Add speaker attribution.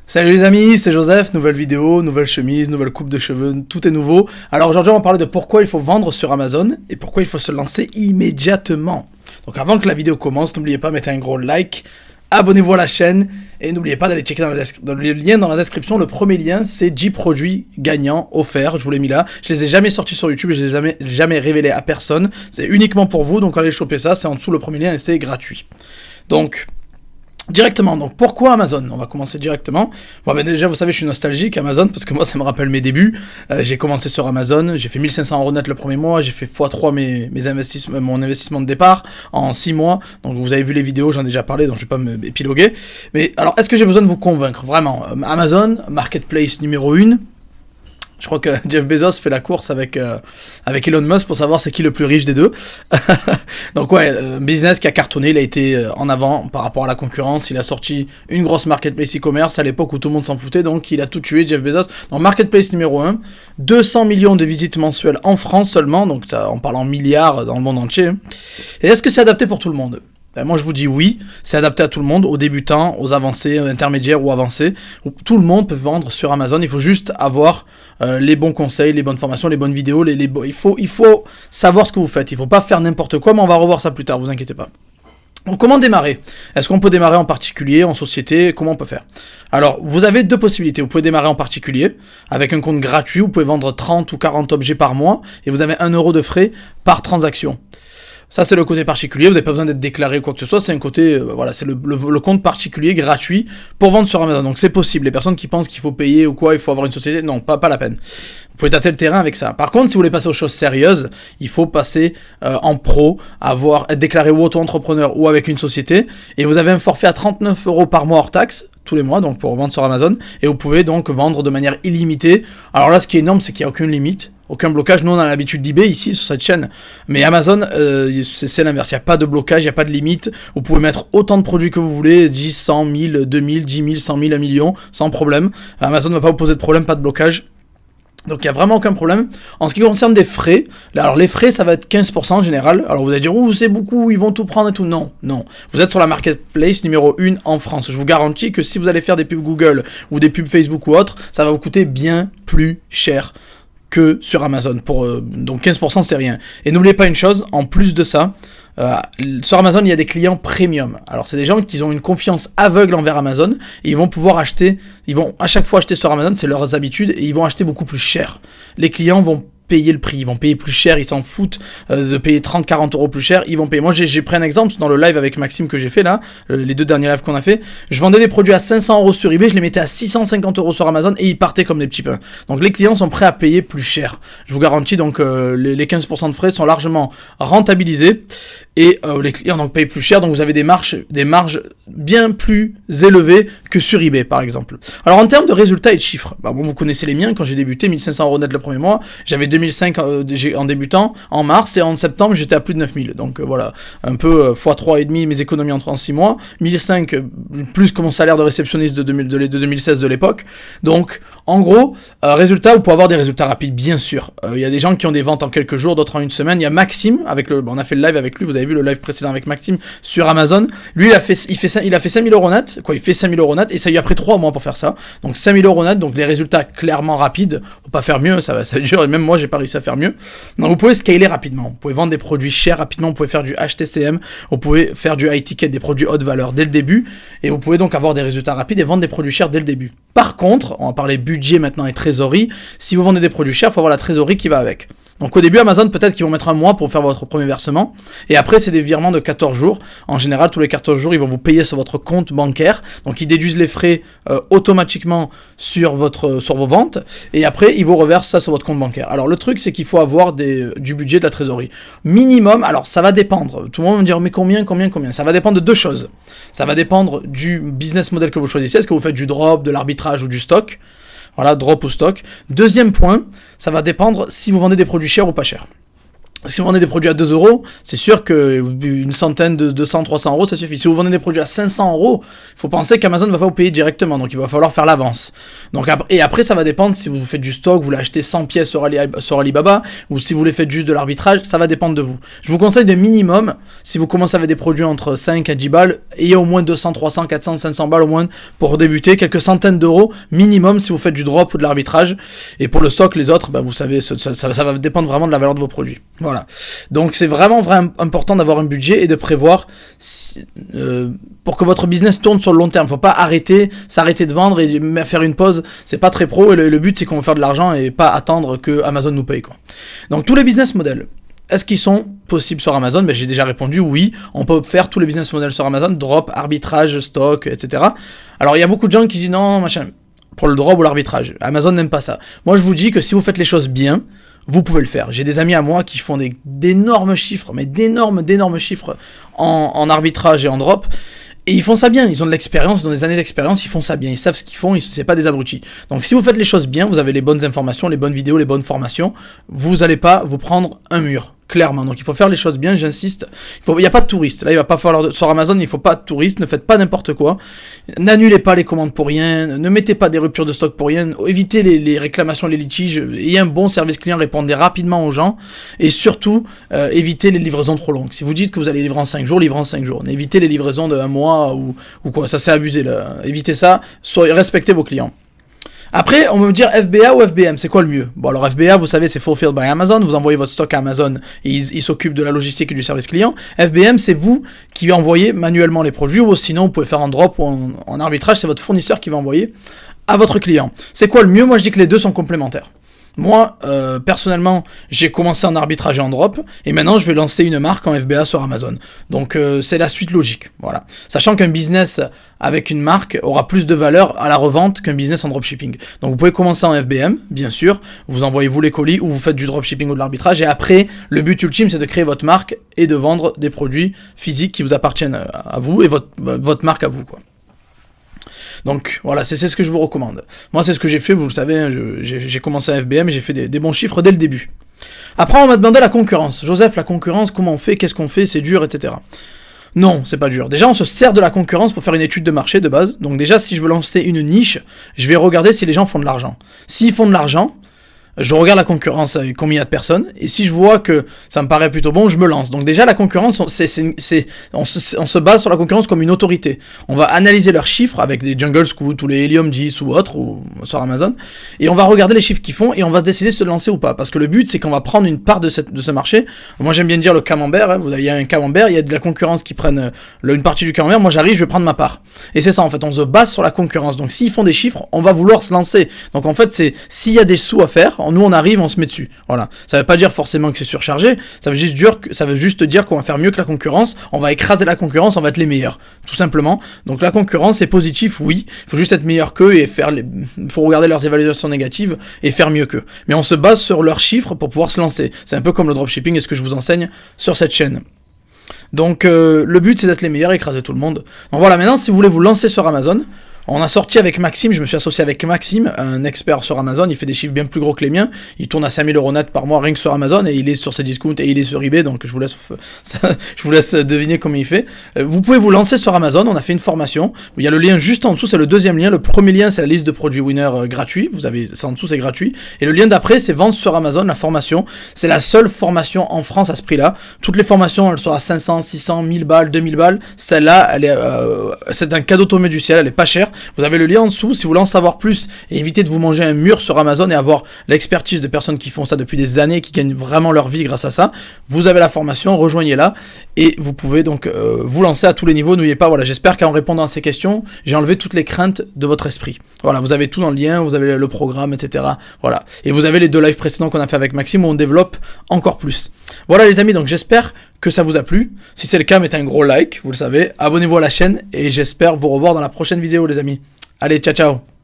Speaker 1: Salut les amis, c'est Joseph, nouvelle vidéo, nouvelle chemise, nouvelle coupe de cheveux, tout est nouveau. Alors aujourd'hui on va parler de pourquoi il faut vendre sur Amazon et pourquoi il faut se lancer immédiatement. Donc avant que la vidéo commence, n'oubliez pas de mettre un gros like, abonnez-vous à la chaîne et n'oubliez pas d'aller checker dans le lien dans la description. Le premier lien c'est 10 produits gagnants offerts, je vous l'ai mis là. Je les ai jamais sortis sur YouTube et je les ai jamais révélés à personne. C'est uniquement pour vous, donc allez choper ça, c'est en dessous le premier lien et c'est gratuit. Donc... directement, donc pourquoi Amazon? On va commencer directement. Bon ben déjà vous savez je suis nostalgique Amazon parce que moi ça me rappelle mes débuts. J'ai commencé sur Amazon, j'ai fait 1500 € net le premier mois, j'ai fait x3 mon investissement de départ en 6 mois. Donc vous avez vu les vidéos, j'en ai déjà parlé, donc je vais pas me épiloguer. Mais alors est-ce que j'ai besoin de vous convaincre? Vraiment, Amazon, marketplace numéro 1. Je crois que Jeff Bezos fait la course avec Elon Musk pour savoir c'est qui le plus riche des deux. Donc ouais, un business qui a cartonné, il a été en avant par rapport à la concurrence, il a sorti une grosse marketplace e-commerce à l'époque où tout le monde s'en foutait, donc il a tout tué Jeff Bezos. Donc marketplace numéro 1, 200 millions de visites mensuelles en France seulement, donc ça, on parle en milliards dans le monde entier. Et est-ce que c'est adapté pour tout le monde? Moi je vous dis oui, c'est adapté à tout le monde, aux débutants, aux avancés, intermédiaires ou avancés. Tout le monde peut vendre sur Amazon, il faut juste avoir les bons conseils, les bonnes formations, les bonnes vidéos, il faut savoir ce que vous faites, il faut pas faire n'importe quoi, mais on va revoir ça plus tard, vous inquiétez pas. Donc comment démarrer? Est-ce qu'on peut démarrer en particulier, en société? Comment on peut faire? Alors, vous avez deux possibilités. Vous pouvez démarrer en particulier, avec un compte gratuit, vous pouvez vendre 30 ou 40 objets par mois, et vous avez 1 € de frais par transaction. Ça c'est le côté particulier, vous n'avez pas besoin d'être déclaré ou quoi que ce soit, c'est un côté, voilà, c'est le compte particulier gratuit pour vendre sur Amazon, donc c'est possible. Les personnes qui pensent qu'il faut payer ou quoi, il faut avoir une société, non, pas la peine. Vous pouvez tâter le terrain avec ça. Par contre, si vous voulez passer aux choses sérieuses, il faut passer en pro, être déclaré ou auto-entrepreneur ou avec une société, et vous avez un forfait à 39 € par mois hors taxe, tous les mois, donc pour vendre sur Amazon, et vous pouvez donc vendre de manière illimitée. Alors là, ce qui est énorme, c'est qu'il n'y a aucune limite. Aucun blocage, nous on a l'habitude d'eBay ici sur cette chaîne, mais Amazon c'est l'inverse, il n'y a pas de blocage, il n'y a pas de limite, vous pouvez mettre autant de produits que vous voulez, 10, 100, 1000, 2000, 10 000, 100 000, 1 million, sans problème. Amazon ne va pas vous poser de problème, pas de blocage. Donc il n'y a vraiment aucun problème. En ce qui concerne des frais, alors les frais ça va être 15% en général. Alors vous allez dire, ouh c'est beaucoup, ils vont tout prendre et tout. Non. Vous êtes sur la marketplace numéro 1 en France. Je vous garantis que si vous allez faire des pubs Google ou des pubs Facebook ou autre, ça va vous coûter bien plus cher que sur Amazon. Donc 15% c'est rien. Et n'oubliez pas une chose, en plus de ça, sur Amazon il y a des clients premium. Alors c'est des gens qui ont une confiance aveugle envers Amazon et ils vont pouvoir acheter, ils vont à chaque fois acheter sur Amazon, c'est leurs habitudes, et ils vont acheter beaucoup plus cher. Les clients vont payer le prix, ils vont payer plus cher, ils s'en foutent de payer 30-40 € plus cher, ils vont payer. Moi j'ai pris un exemple dans le live avec Maxime que j'ai fait là, les 2 derniers lives qu'on a fait, je vendais des produits à 500 € sur eBay, je les mettais à 650 € sur Amazon et ils partaient comme des petits pains. Donc les clients sont prêts à payer plus cher. Je vous garantis donc les 15% de frais sont largement rentabilisés et les clients donc payent plus cher, donc vous avez des marges bien plus élevées que sur eBay par exemple. Alors en termes de résultats et de chiffres, vous connaissez les miens, quand j'ai débuté, 1500 € net le premier mois, j'avais 2005 en débutant en mars et en septembre j'étais à plus de 9000, donc voilà, un peu x3,5 mes économies en 6 mois, 1005 plus que mon salaire de réceptionniste de 2016 de l'époque. Donc en gros, résultat, vous pouvez avoir des résultats rapides bien sûr, il y a des gens qui ont des ventes en quelques jours, d'autres en une semaine. Il y a Maxime, on a fait le live avec lui, vous avez vu le live précédent avec Maxime sur Amazon, lui il a fait 5000 € net, il fait 5000 € net et ça lui a pris 3 mois pour faire ça, donc 5000 € net, donc les résultats clairement rapides, faut pas faire mieux, ça dure, et même moi j'ai pas réussi à faire mieux. Donc vous pouvez scaler rapidement, vous pouvez vendre des produits chers rapidement, vous pouvez faire du HTCM, vous pouvez faire du high ticket, des produits haute valeur dès le début, et vous pouvez donc avoir des résultats rapides et vendre des produits chers dès le début. Par contre, on va parler budget maintenant et trésorerie, si vous vendez des produits chers, il faut avoir la trésorerie qui va avec. Donc au début Amazon peut-être qu'ils vont mettre 1 mois pour faire votre premier versement, et après c'est des virements de 14 jours, en général tous les 14 jours ils vont vous payer sur votre compte bancaire, donc ils déduisent les frais automatiquement sur vos ventes, et après ils vous reversent ça sur votre compte bancaire. Alors le truc c'est qu'il faut avoir du budget, de la trésorerie. Minimum, alors ça va dépendre, tout le monde va me dire mais combien, ça va dépendre de 2 choses. Ça va dépendre du business model que vous choisissez, est-ce que vous faites du drop, de l'arbitrage ou du stock. Voilà, drop ou stock. Deuxième point, ça va dépendre si vous vendez des produits chers ou pas chers. Si vous vendez des produits à 2 euros, c'est sûr qu'une centaine de 200, 300 euros, ça suffit. Si vous vendez des produits à 500 euros, il faut penser qu'Amazon ne va pas vous payer directement, donc il va falloir faire l'avance. Et après, ça va dépendre si vous faites du stock, vous voulez acheter 100 pièces sur Alibaba, ou si vous les faites juste de l'arbitrage, ça va dépendre de vous. Je vous conseille de minimum, si vous commencez avec des produits entre 5 à 10 balles, ayez au moins 200, 300, 400, 500 balles au moins pour débuter, quelques centaines d'euros minimum si vous faites du drop ou de l'arbitrage. Et pour le stock, les autres, vous savez, ça va dépendre vraiment de la valeur de vos produits. Voilà. Donc c'est vraiment important d'avoir un budget et de prévoir pour que votre business tourne sur le long terme. Faut pas s'arrêter de vendre et faire une pause. C'est pas très pro. Et le but c'est qu'on va faire de l'argent et pas attendre que Amazon nous paye, quoi. Donc tous les business models, est-ce qu'ils sont possibles sur Amazon? J'ai déjà répondu oui. On peut faire tous les business models sur Amazon, drop, arbitrage, stock, etc. Alors il y a beaucoup de gens qui disent non, machin, pour le drop ou l'arbitrage. Amazon n'aime pas ça. Moi je vous dis que si vous faites les choses bien, vous pouvez le faire. J'ai des amis à moi qui font d'énormes chiffres, mais d'énormes chiffres en arbitrage et en drop. Et ils font ça bien, ils ont de l'expérience, ils ont des années d'expérience, ils font ça bien, ils savent ce qu'ils font, c'est pas des abrutis. Donc si vous faites les choses bien, vous avez les bonnes informations, les bonnes vidéos, les bonnes formations, vous allez pas vous prendre un mur, clairement. Donc il faut faire les choses bien, j'insiste. Il n'y a pas de touristes. Là, il va pas falloir sur Amazon, il faut pas de touristes, ne faites pas n'importe quoi. N'annulez pas les commandes pour rien, ne mettez pas des ruptures de stock pour rien, évitez les réclamations, les litiges, ayez un bon service client, répondez rapidement aux gens et surtout évitez les livraisons trop longues. Si vous dites que vous allez livrer en 5 jours, livrez en 5 jours. Évitez les livraisons de 1 mois ou quoi, ça c'est abusé là. Évitez ça, respectez vos clients. Après, on va me dire FBA ou FBM, c'est quoi le mieux? Bon, alors FBA, vous savez, c'est Fulfilled by Amazon, vous envoyez votre stock à Amazon et ils s'occupent de la logistique et du service client. FBM, c'est vous qui envoyez manuellement les produits, ou sinon vous pouvez faire en drop ou en arbitrage, c'est votre fournisseur qui va envoyer à votre client. C'est quoi le mieux? Moi, je dis que les deux sont complémentaires. Moi, personnellement, j'ai commencé en arbitrage et en drop, et maintenant je vais lancer une marque en FBA sur Amazon. Donc c'est la suite logique, voilà. Sachant qu'un business avec une marque aura plus de valeur à la revente qu'un business en dropshipping. Donc vous pouvez commencer en FBM, bien sûr, vous envoyez vous les colis, ou vous faites du dropshipping ou de l'arbitrage, et après, le but ultime, c'est de créer votre marque et de vendre des produits physiques qui vous appartiennent à vous, et votre marque à vous, quoi. Donc voilà, c'est ce que je vous recommande. Moi c'est ce que j'ai fait, vous le savez, hein, j'ai commencé à FBM et j'ai fait des bons chiffres dès le début. Après on m'a demandé la concurrence. Joseph, la concurrence, comment on fait, qu'est-ce qu'on fait, c'est dur, etc. Non, c'est pas dur. Déjà on se sert de la concurrence pour faire une étude de marché de base. Donc déjà si je veux lancer une niche, je vais regarder si les gens font de l'argent. S'ils font de l'argent, je regarde la concurrence avec combien il y a de personnes, et si je vois que ça me paraît plutôt bon, je me lance. Donc déjà, la concurrence, on se base sur la concurrence comme une autorité. On va analyser leurs chiffres avec les Jungle Scout, ou les Helium 10, ou autres, ou sur Amazon, et on va regarder les chiffres qu'ils font, et on va décider de se lancer ou pas. Parce que le but, c'est qu'on va prendre une part de ce marché. Moi, j'aime bien dire le camembert, hein. Il y a un camembert, il y a de la concurrence qui prennent une partie du camembert, moi j'arrive, je vais prendre ma part. Et c'est ça, en fait, on se base sur la concurrence. Donc s'ils font des chiffres, on va vouloir se lancer. Donc en fait, s'il y a des sous à faire, nous on arrive, on se met dessus. Voilà. Ça veut pas dire forcément que c'est surchargé, ça veut juste dire qu'on va faire mieux que la concurrence, on va écraser la concurrence, on va être les meilleurs, tout simplement. Donc la concurrence c'est positif, oui, il faut juste être meilleur qu'eux et faut regarder leurs évaluations négatives et faire mieux qu'eux. Mais on se base sur leurs chiffres pour pouvoir se lancer. C'est un peu comme le dropshipping et ce que je vous enseigne sur cette chaîne. Donc le but c'est d'être les meilleurs et écraser tout le monde. Donc voilà, maintenant si vous voulez vous lancer sur Amazon, on a sorti avec Maxime, je me suis associé avec Maxime, un expert sur Amazon, il fait des chiffres bien plus gros que les miens, il tourne à 5000 € net par mois rien que sur Amazon, et il est sur ses discounts et il est sur eBay, donc je vous laisse deviner comment il fait. Vous pouvez vous lancer sur Amazon, on a fait une formation, il y a le lien juste en dessous, c'est le deuxième lien, le premier lien c'est la liste de produits winner gratuit, ça en dessous c'est gratuit, et le lien d'après c'est vente sur Amazon, la formation, c'est la seule formation en France à ce prix-là, toutes les formations elles sont à 500, 600, 1000 balles, 2000 balles, celle-là c'est un cadeau tombé du ciel, elle est pas chère. Vous avez le lien en dessous si vous voulez en savoir plus et éviter de vous manger un mur sur Amazon et avoir l'expertise de personnes qui font ça depuis des années, qui gagnent vraiment leur vie grâce à ça. Vous avez la formation, rejoignez-la et vous pouvez donc vous lancer à tous les niveaux. N'oubliez pas, voilà, j'espère qu'en répondant à ces questions, j'ai enlevé toutes les craintes de votre esprit. Voilà, vous avez tout dans le lien, vous avez le programme, etc. Voilà. Et vous avez les 2 lives précédents qu'on a fait avec Maxime où on développe encore plus. Voilà les amis, donc j'espère que ça vous a plu. Si c'est le cas, mettez un gros like, vous le savez. Abonnez-vous à la chaîne et j'espère vous revoir dans la prochaine vidéo les amis. Allez, ciao ciao.